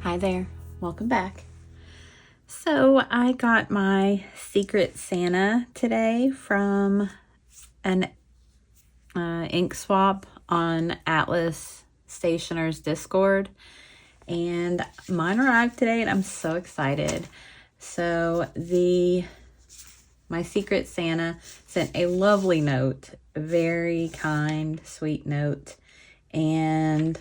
Hi there, welcome back. So I got my Secret Santa today from an ink swap on Atlas Stationer's Discord, and mine arrived today and I'm so excited. So my Secret Santa sent a lovely note, a very kind, sweet note, and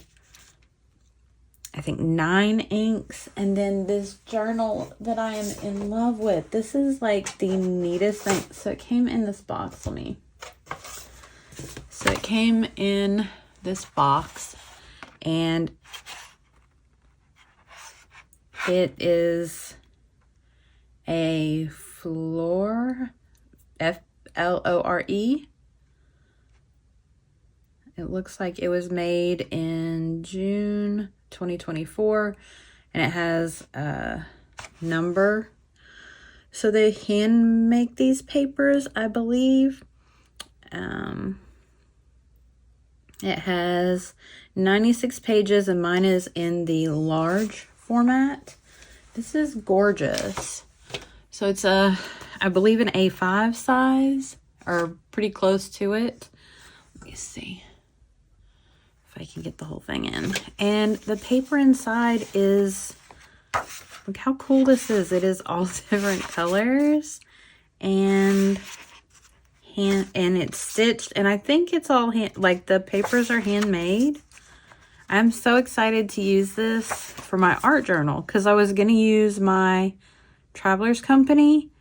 I think 9 inks, and then this journal that I am in love with. This is like the neatest thing. So it came in this box. So it came in this box, and it is a floor, Flore. It looks like it was made in June 2024, and it has a number. So they hand make these papers, I believe. It has 96 pages, and mine is in the large format. This is gorgeous. So it's I believe an A5 size, or pretty close to it. Let me see if I can get the whole thing in. And the paper inside is, look how cool this is. It is all different colors, and it's stitched, and I think it's all like the papers are handmade. I'm so excited to use this for my art journal, because I was going to use my Traveler's Company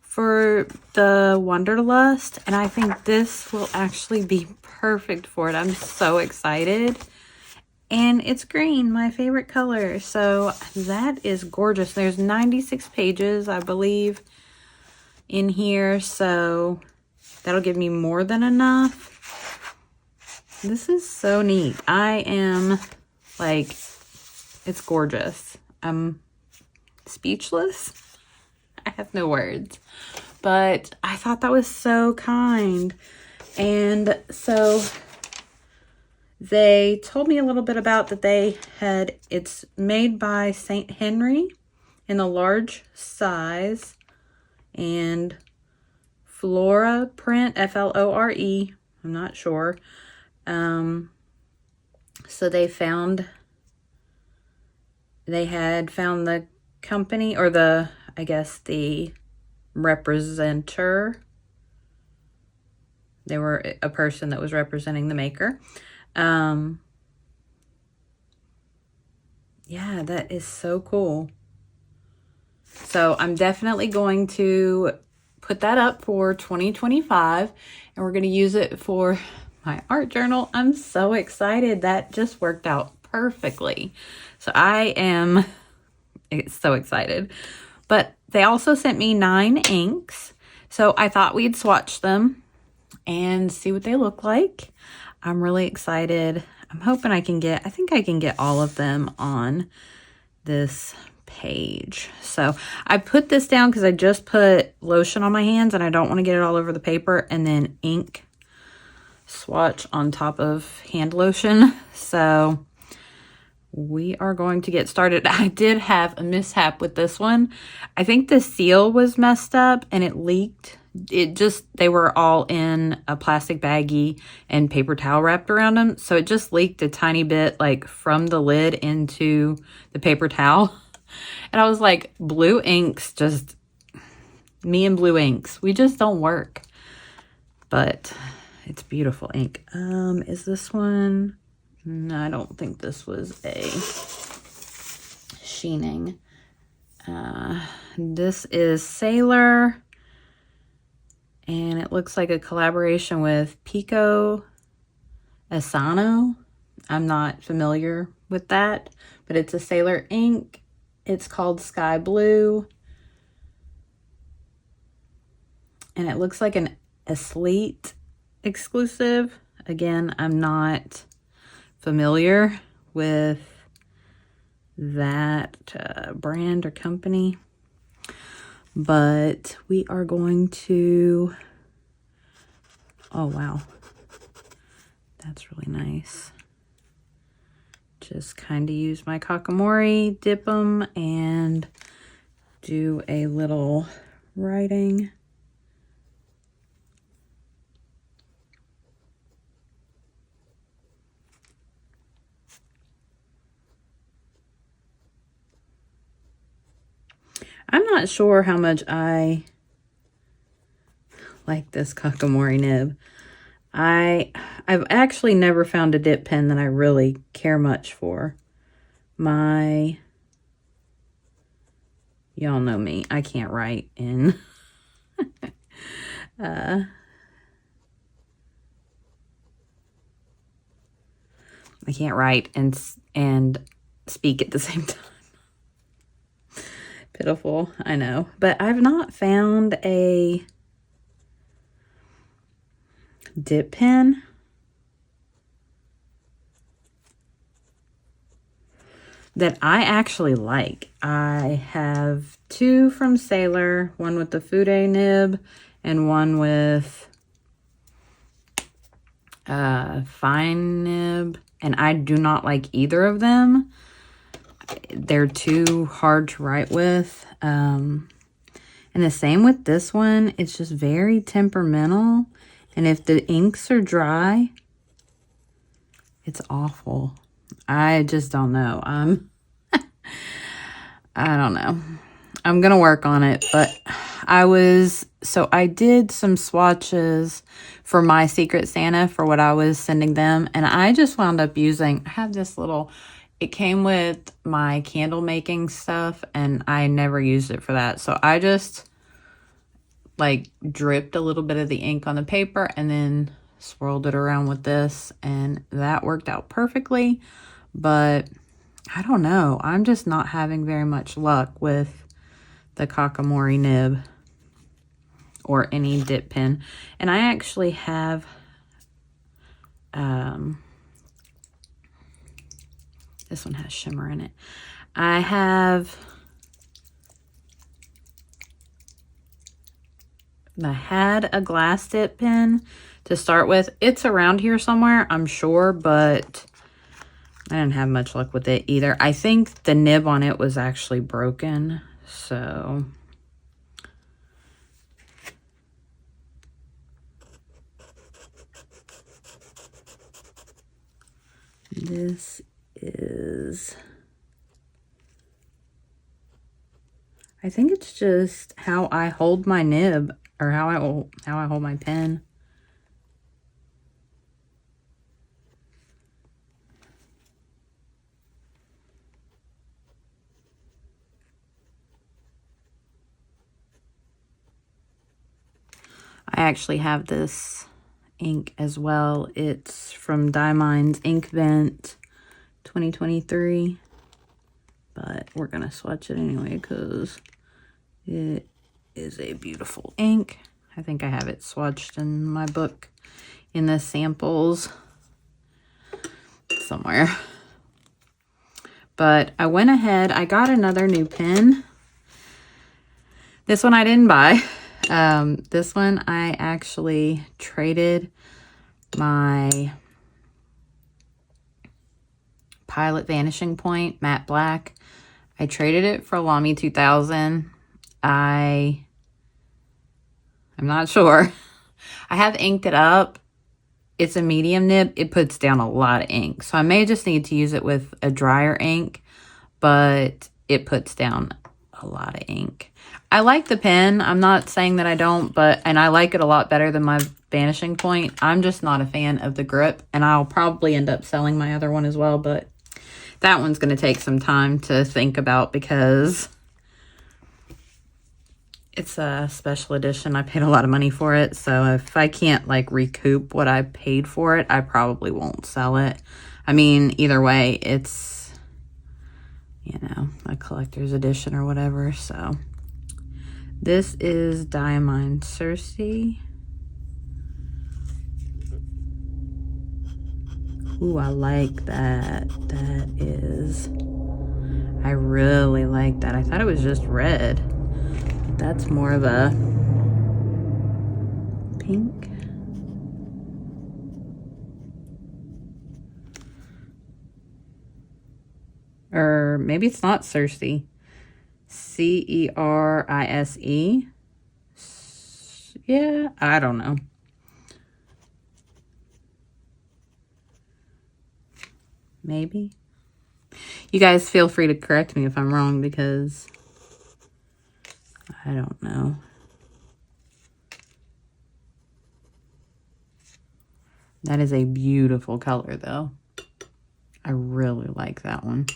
for the Wanderlust, and I think this will actually be perfect for it. I'm so excited. And it's green, my favorite color. So that is gorgeous. There's 96 pages, I believe, in here. So that'll give me more than enough. This is so neat. I am like, it's gorgeous. I'm speechless. I have no words. But I thought that was so kind. And so they told me a little bit about that it's made by St. Henry in the large size, and Flora print, Flore, I'm not sure. So they had found the company, or the representer. They were a person that was representing the maker. Yeah, that is so cool. So I'm definitely going to put that up for 2025, and we're going to use it for my art journal. I'm so excited. That just worked out perfectly. So I am so excited. But they also sent me 9 inks. So I thought we'd swatch them and see what they look like. I'm really excited. I'm hoping I think I can get all of them on this page. So I put this down because I just put lotion on my hands, and I don't want to get it all over the paper and then ink swatch on top of hand lotion. So we are going to get started. I did have a mishap with this one. I think the seal was messed up and it leaked. They were all in a plastic baggie and paper towel wrapped around them. So it just leaked a tiny bit, like from the lid into the paper towel. And I was like, blue inks, me and blue inks, we just don't work. But it's beautiful ink. Is this one? No, I don't think this was a sheening. This is Sailor, and it looks like a collaboration with Pico Asano. I'm not familiar with that, but it's a Sailor ink. It's called Sky Blue, and it looks like an Athlete exclusive. Again, I'm not familiar with that brand or company, but we are going to, oh wow, that's really nice. just kind of use my Kakamori, dip them, and do a little writing. I'm not sure how much I like this Kakamori nib. I've actually never found a dip pen that I really care much for. Y'all know me, I can't write in I can't write and speak at the same time. Pitiful, I know. But I've not found a dip pen that I actually like. I have two from Sailor, one with the Fude nib and one with Fine nib, and I do not like either of them. They're too hard to write with. And the same with this one. It's just very temperamental. And if the inks are dry, it's awful. I just don't know. I don't know. I'm going to work on it, but I did some swatches for my Secret Santa for what I was sending them. And I just wound up I have this little, it came with my candle making stuff and I never used it for that. So I just like dripped a little bit of the ink on the paper and then swirled it around with this, and that worked out perfectly. But I don't know. I'm just not having very much luck with the Kakamori nib or any dip pen. And I actually have this one has shimmer in it. I had a glass dip pen to start with. It's around here somewhere, I'm sure, but I didn't have much luck with it either. I think the nib on it was actually broken, so this is, I think it's just how I hold my nib, or how I hold my pen. I actually have this ink as well. It's from Diamond's Ink Vent 2023. But we're going to swatch it anyway because it is a beautiful ink. I think I have it swatched in my book in the samples somewhere. But I went ahead, I got another new pen. This one I didn't buy. This one I actually traded my Pilot Vanishing Point Matte Black. I traded it for Lamy 2000. I'm not sure. I have inked it up. It's a medium nib. It puts down a lot of ink. So I may just need to use it with a drier ink, but it puts down a lot of ink. I like the pen. I'm not saying that I don't, and I like it a lot better than my Vanishing Point. I'm just not a fan of the grip, and I'll probably end up selling my other one as well, but that one's going to take some time to think about because it's a special edition. I paid a lot of money for it. So if I can't like recoup what I paid for it, I probably won't sell it. I mean, either way, it's, you know, a collector's edition or whatever. So this is Diamond Circe. Ooh, I like that. That is, I really like that. I thought it was just red. That's more of a pink. Or maybe it's not Cerise. Cerise. Yeah, I don't know. Maybe. You guys feel free to correct me if I'm wrong, because I don't know. That is a beautiful color, though. I really like that one.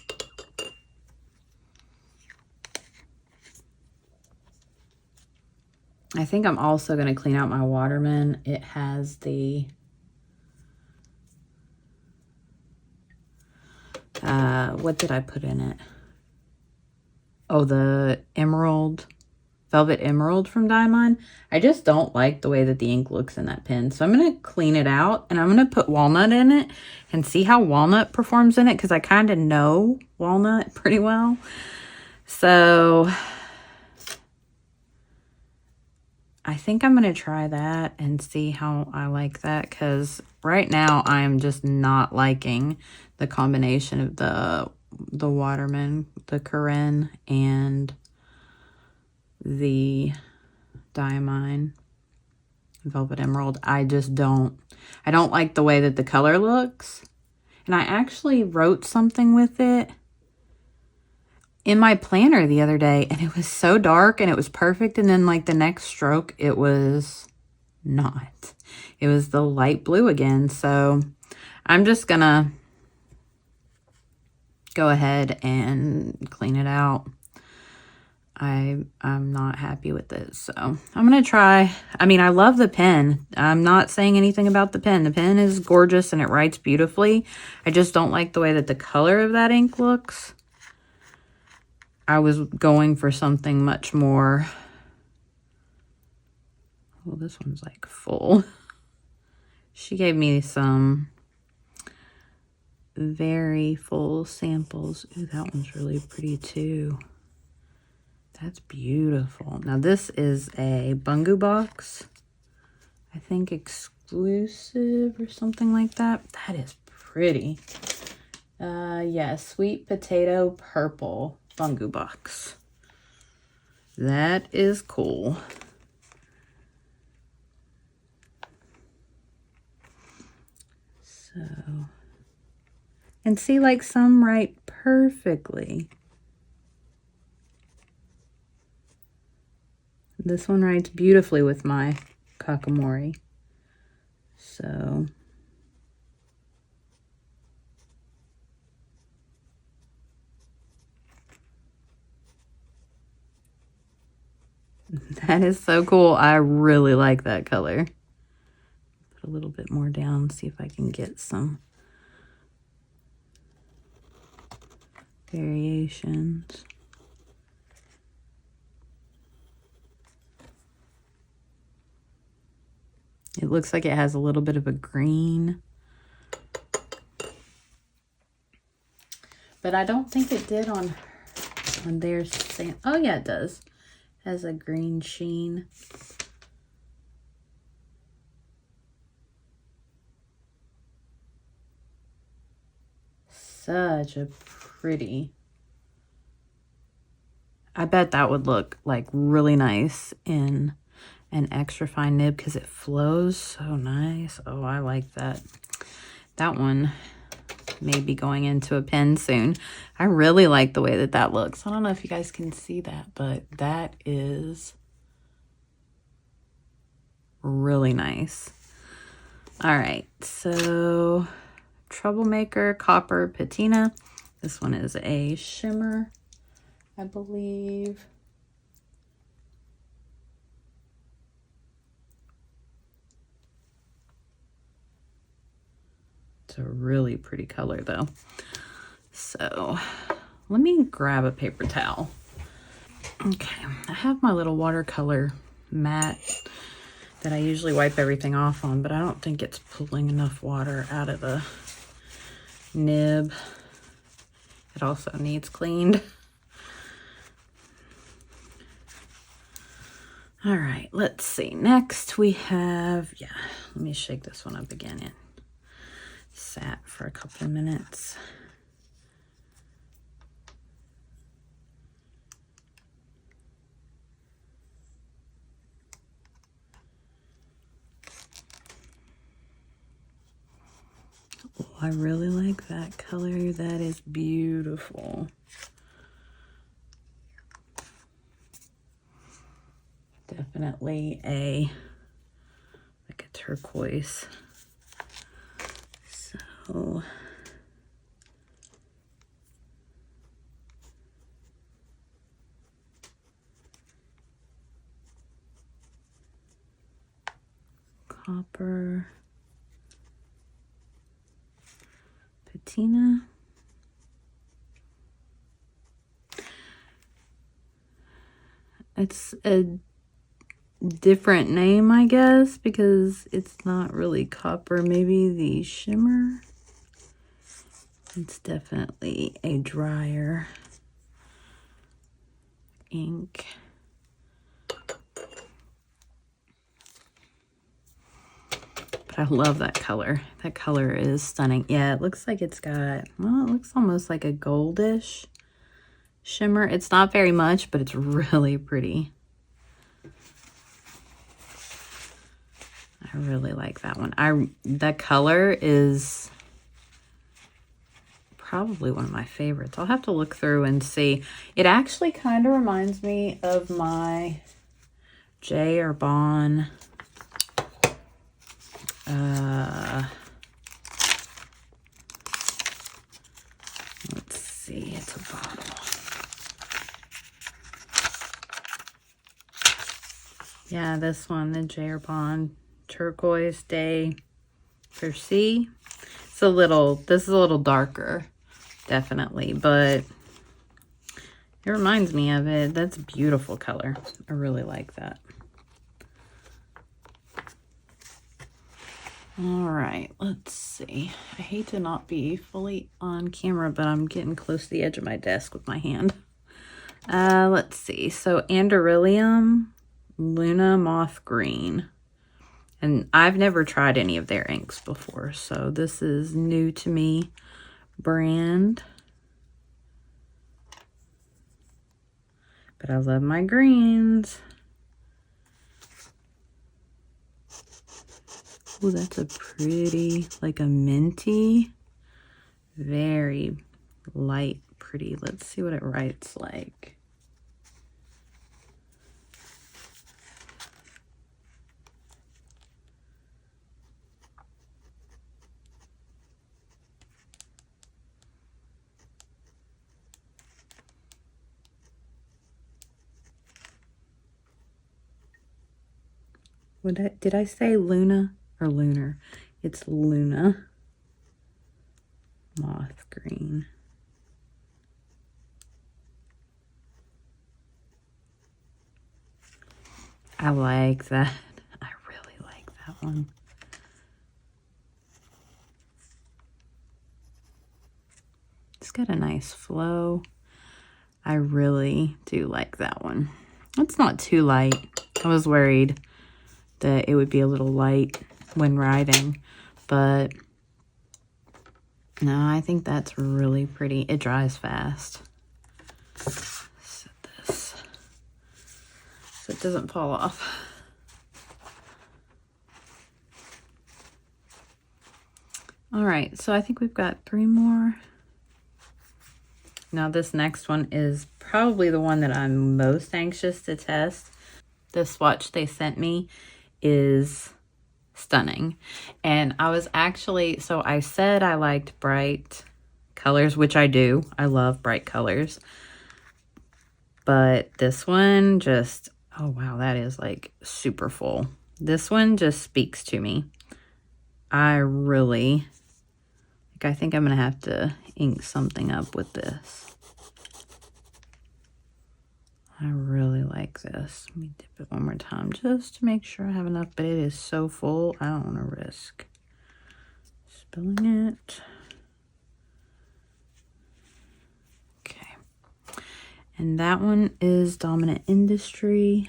I think I'm also going to clean out my Waterman. It has the what did I put in it? Oh, the emerald, velvet emerald from Diamond. I just don't like the way that the ink looks in that pen. So I'm going to clean it out, and I'm going to put walnut in it and see how walnut performs in it, because I kind of know walnut pretty well. So I think I'm going to try that and see how I like that, because right now I'm just not liking the combination of the Waterman, the Corinne, and the Diamond Velvet Emerald. I don't like the way that the color looks. And I actually wrote something with it in my planner the other day, and it was so dark and it was perfect, and then like the next stroke it was not. It was the light blue again. So I'm just gonna go ahead and clean it out. I'm not happy with it, so I'm gonna try. I mean, I love the pen. I'm not saying anything about the pen. The pen is gorgeous and it writes beautifully. I just don't like the way that the color of that ink looks. I was going for something much more. Well, this one's like full. She gave me some very full samples. Ooh, that one's really pretty too. That's beautiful. Now this is a Bungu box. I think exclusive or something like that. That is pretty. Yeah, sweet potato purple Bungu box. That is cool. So, and see, like some write perfectly. This one writes beautifully with my Kakamori. So that is so cool. I really like that color. Put a little bit more down, see if I can get some variations. It looks like it has a little bit of a green. But I don't think it did on their same. Oh yeah, it does. Has a green sheen. Such a pretty. I bet that would look like really nice in an extra fine nib, because it flows so nice. Oh, I like that. That one may be going into a pen soon. I really like the way that that looks. I don't know if you guys can see that, but that is really nice. All right, so Troublemaker Copper Patina. This one is a shimmer, I believe. It's a really pretty color though. So let me grab a paper towel. Okay, I have my little watercolor mat that I usually wipe everything off on, but I don't think it's pulling enough water out of the nib. It also needs cleaned. All right, let's see. Next we have, yeah, let me shake this one up again. It sat for a couple of minutes. I really like that color. That is beautiful. Definitely like a turquoise. So copper patina. It's a different name, I guess, because it's not really copper. Maybe the shimmer. It's definitely a drier ink. But I love that color. That color is stunning. Yeah, it looks like it's got, well, it looks almost like a goldish shimmer. It's not very much, but it's really pretty. I really like that one. That color is probably one of my favorites. I'll have to look through and see. It actually kind of reminds me of my J or Bon. Let's see, it's a bottle. Yeah, this one, the J or Bon Turquoise Day for C. This is a little darker, definitely, but it reminds me of it. That's a beautiful color. I really like that. All right, let's see. I hate to not be fully on camera, but I'm getting close to the edge of my desk with my hand. Let's see. So Anderillium Luna Moth Green. And I've never tried any of their inks before, so this is new to me brand. But I love my greens. Oh, that's a pretty, like a minty, very light, pretty. Let's see what it writes like. Did I say Luna or Lunar? It's Luna Moth Green. I like that. I really like that one. It's got a nice flow. I really do like that one. It's not too light. I was worried that it would be a little light when writing, but no, I think that's really pretty. It dries fast. Set this so it doesn't fall off. All right, so I think we've got 3 more. Now this next one is probably the one that I'm most anxious to test. The swatch they sent me is stunning. And I was actually, so I said I liked bright colors, which I do. I love bright colors. But this one just, oh wow, that is like super full. This one just speaks to me. I really, like, I think I'm gonna have to ink something up with this. I really like this. Let me dip it one more time just to make sure I have enough, but it is so full, I don't want to risk spilling it. Okay. And that one is Dominant Industry.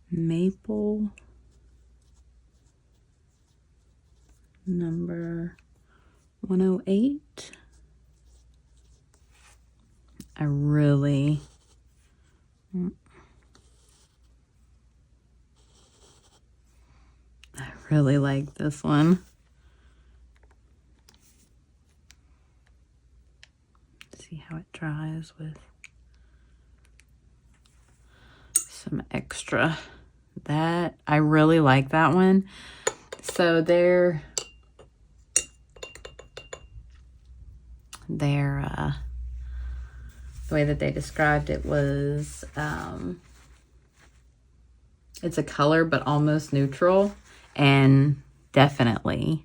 Maple number 108. I really like this one. See how it dries with some extra. That, I really like that one. So the way that they described it was, it's a color but almost neutral, and definitely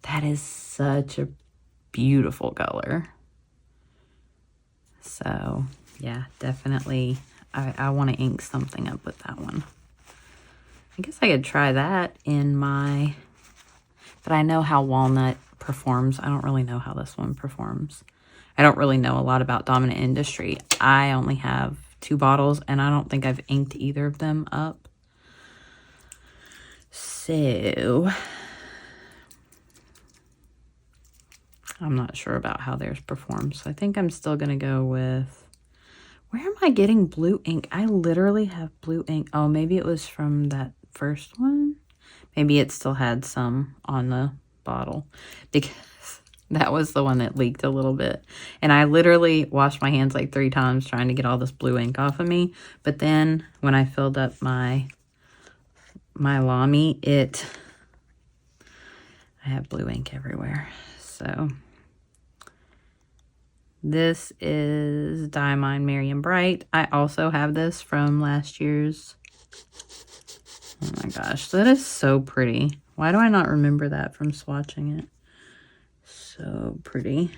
that is such a beautiful color. So yeah, definitely I want to ink something up with that one. I guess I could try that in my, but I know how walnut performs. I don't really know how this one performs. I don't really know a lot about Dominant Industry. I only have 2 bottles, and I don't think I've inked either of them up. So I'm not sure about how theirs performs. So I think I'm still going to go with, where am I getting blue ink? I literally have blue ink. Oh, maybe it was from that first one. Maybe it still had some on the bottle, because that was the one that leaked a little bit. And I literally washed my hands like 3 times trying to get all this blue ink off of me. But then when I filled up my Lamy, I have blue ink everywhere. So this is Diamine Merry & Bright. I also have this from last year's. Oh my gosh, that is so pretty. Why do I not remember that from swatching it? So pretty.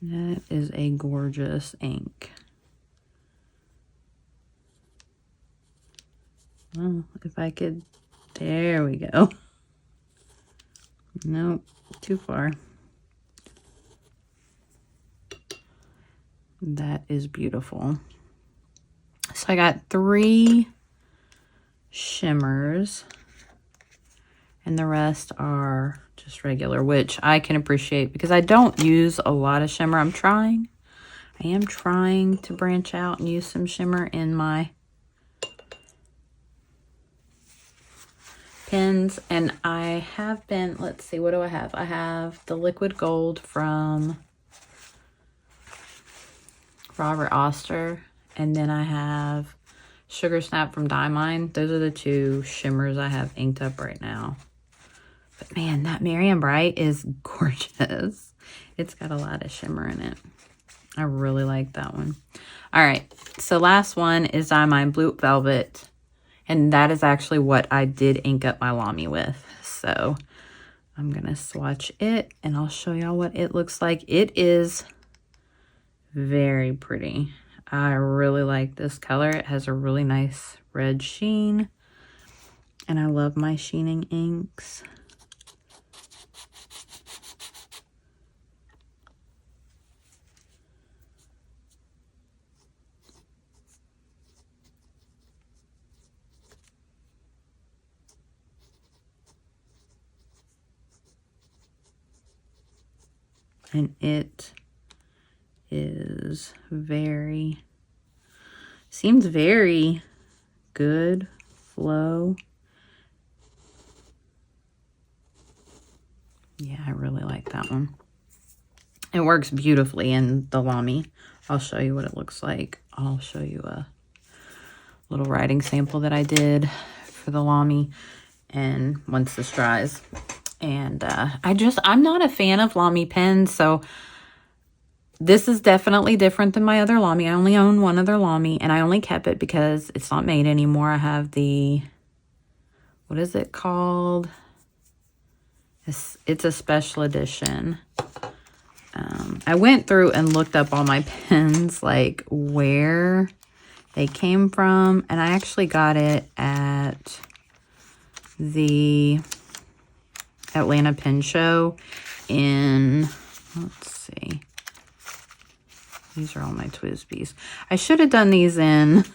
That is a gorgeous ink. Well, if I could, there we go. Nope, too far. That is beautiful. So I got 3 shimmers, and the rest are just regular, which I can appreciate because I don't use a lot of shimmer. I am trying to branch out and use some shimmer in my pens, and I have been, let's see, what do I have? I have the Liquid Gold from Robert Oster, and then I have Sugar Snap from Diamine. Those are the 2 shimmers I have inked up right now. But man, that Merry & Bright is gorgeous. It's got a lot of shimmer in it. I really like that one. All right, so last one is Diamine Blue Velvet, and that is actually what I did ink up my Lamy with. So I'm gonna swatch it, and I'll show y'all what it looks like. It is very pretty. I really like this color. It has a really nice red sheen, and I love my sheening inks. And it is seems very good flow. Yeah, I really like that one. It works beautifully in the Lamy. I'll show you what it looks like. I'll show you a little writing sample that I did for the Lamy, and once this dries. And I'm not a fan of Lamy pens, so this is definitely different than my other Lamy. I only own one other Lamy, and I only kept it because it's not made anymore. I have the, what is it called? It's a special edition. I went through and looked up all my pens, like where they came from, and I actually got it at the Atlanta Pen Show in, let's see, these are all my Twisbies. I should have done these in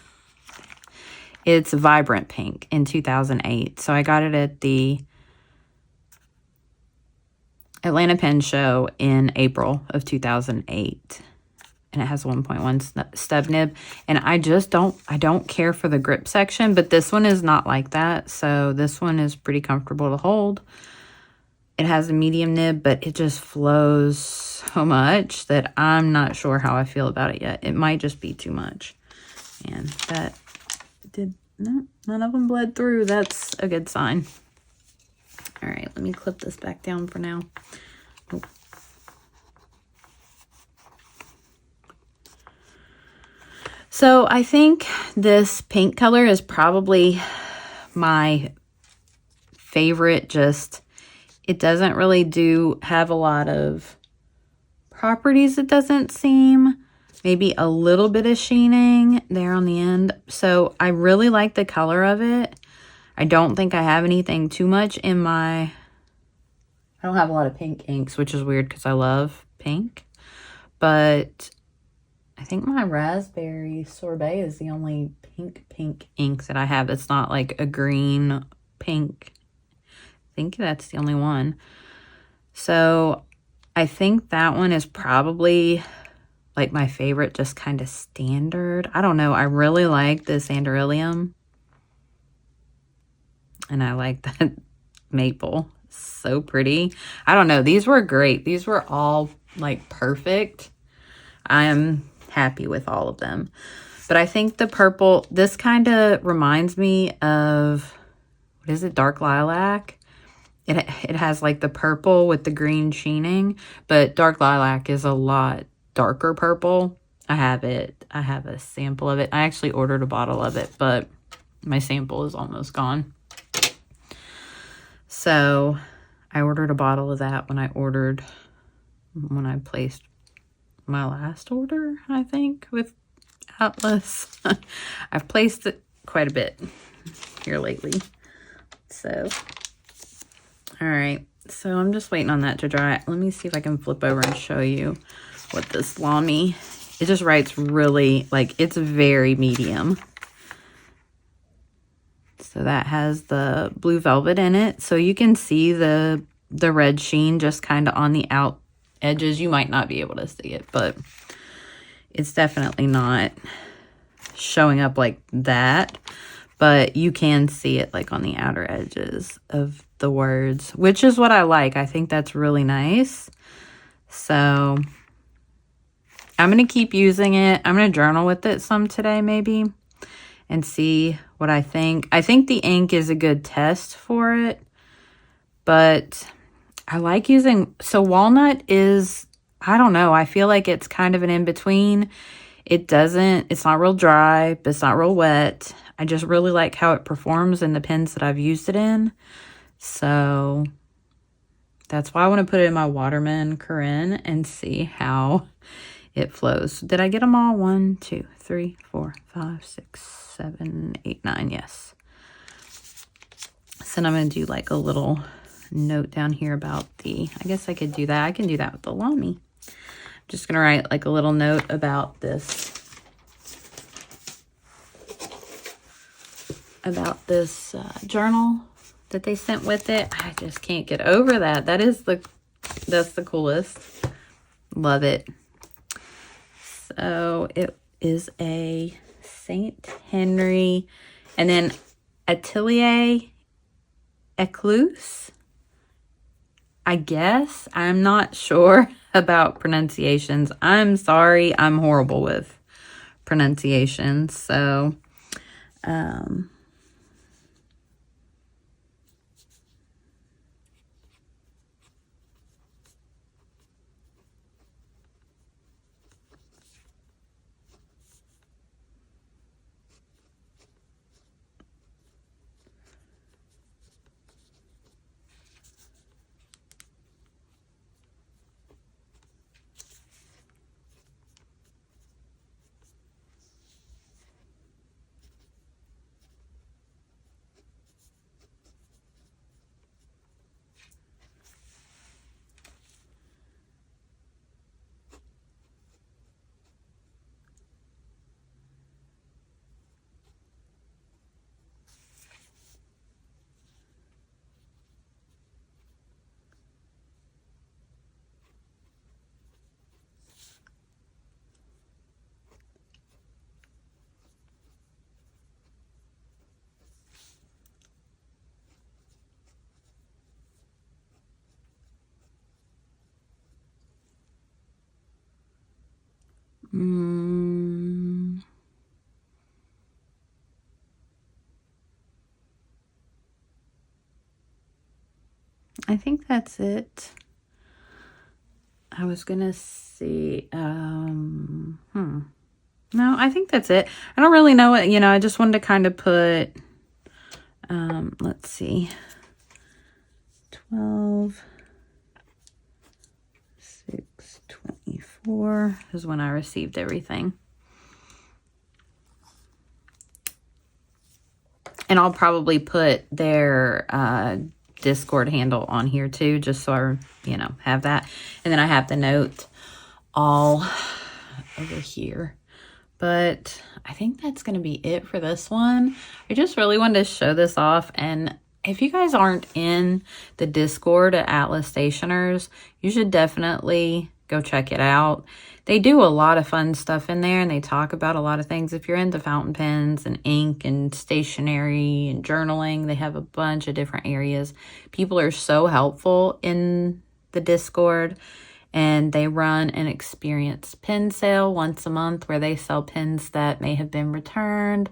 It's Vibrant Pink in 2008. So I got it at the Atlanta Pen Show in April of 2008. And it has 1.1 stub nib. And I don't care for the grip section, but this one is not like that. So this one is pretty comfortable to hold. It has a medium nib, but it just flows so much that I'm not sure how I feel about it yet. It might just be too much. And that no, none of them bled through. That's a good sign. All right, let me clip this back down for now. Oh. So I think this pink color is probably my favorite. Just, it doesn't really have a lot of properties, it doesn't seem. Maybe a little bit of sheening there on the end. So I really like the color of it. I don't think I have anything too much in my... I don't have a lot of pink inks, which is weird because I love pink. But I think my Raspberry Sorbet is the only pink ink that I have. It's not like a green pink. I think that's the only one. So I think that one is probably like my favorite, just kind of standard. I don't know. I really like this Andorilium. And I like that maple. So pretty. I don't know. These were great. These were all like perfect. I am happy with all of them. But I think the purple, this kind of reminds me of, what is it? Dark Lilac. It has like the purple with the green sheening, but Dark Lilac is a lot darker purple. I have a sample of it. I actually ordered a bottle of it, but my sample is almost gone. So I ordered a bottle of that when I placed my last order, I think, with Atlas. I've placed it quite a bit here lately. So, all right. So I'm just waiting on that to dry. Let me see if I can flip over and show you what this Lamy, it just writes really, like, it's very medium. So that has the blue velvet in it. So you can see the red sheen just kind of on the out edges. You might not be able to see it, but it's definitely not showing up like that. But you can see it like on the outer edges of the words, which is what I like. I think that's really nice. So I'm going to keep using it. I'm going to journal with it some today maybe and see what I think. I think the ink is a good test for it, but I like using, so walnut is, I don't know, I feel like it's kind of an in-between. It's not real dry, but it's not real wet. I just really like how it performs in the pens that I've used it in. So that's why I want to put it in my Waterman Corinne and see how it flows. Did I get them all? 1, 2, 3, 4, 5, 6, 7, 8, 9. Yes. So I'm going to do like a little note down here about I guess I could do that. I can do that with the Lamy. I'm just going to write like a little note about this. Journal that they sent with it. I just can't get over that. That's the coolest. Love it. So it is a St. Henry and then Atelier Ecluse. I guess. I'm not sure about pronunciations. I'm sorry. I'm horrible with pronunciations. So, I think that's it. I was gonna see, no, I think that's it. I don't really know what, I just wanted to kind of put, let's see, 12, 6, 24 is when I received everything. And I'll probably put their, Discord handle on here too, just so I, have that. And then I have the note all over here. But I think that's going to be it for this one. I just really wanted to show this off. And if you guys aren't in the Discord at Atlas Stationers, you should definitely go check it out. They do a lot of fun stuff in there, and they talk about a lot of things. If you're into fountain pens and ink and stationery and journaling, they have a bunch of different areas. People are so helpful in the Discord, and they run an experience pen sale once a month where they sell pens that may have been returned,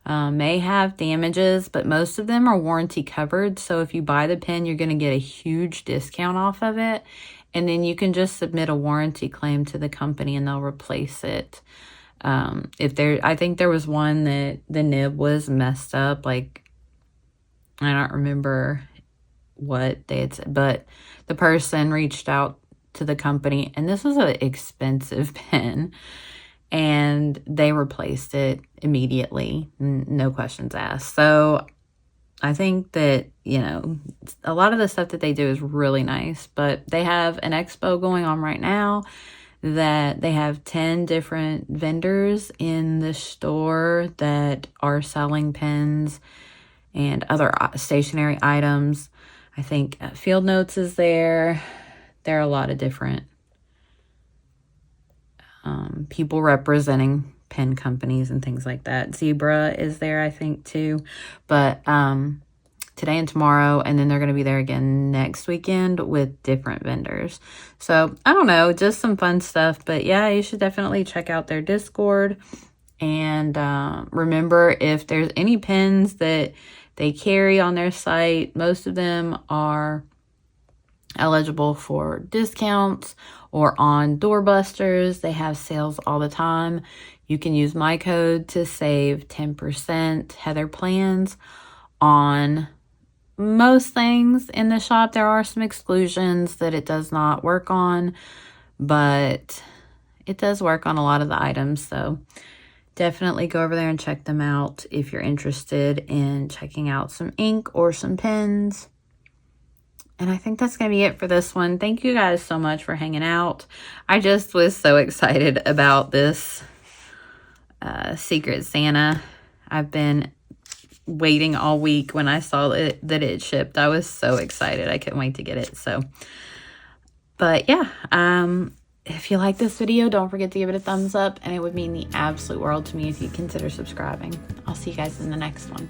may have damages, but most of them are warranty covered. So if you buy the pen, you're going to get a huge discount off of it. And then you can just submit a warranty claim to the company and they'll replace it. I think there was one that the nib was messed up. Like, I don't remember what they had said, but the person reached out to the company, and this was an expensive pen, and they replaced it immediately. No questions asked. So I think that, a lot of the stuff that they do is really nice, but they have an expo going on right now that they have 10 different vendors in the store that are selling pens and other stationery items. I think Field Notes is there. There are a lot of different people representing pen companies and things like that. Zebra is there, I think, too. But today and tomorrow, and then they're going to be there again next weekend with different vendors. So, I don't know, just some fun stuff. But yeah, you should definitely check out their Discord. And remember, if there's any pens that they carry on their site, most of them are eligible for discounts or on doorbusters. They have sales all the time. You can use my code to save 10%, Heather Plans, on most things in the shop. There are some exclusions that it does not work on, but it does work on a lot of the items. So definitely go over there and check them out if you're interested in checking out some ink or some pens. And I think that's going to be it for this one. Thank you guys so much for hanging out. I just was so excited about this Secret Santa. I've been waiting all week. When I saw that it shipped, I was so excited. I couldn't wait to get it. So, but yeah, if you like this video, don't forget to give it a thumbs up, and it would mean the absolute world to me if you consider subscribing. I'll see you guys in the next one.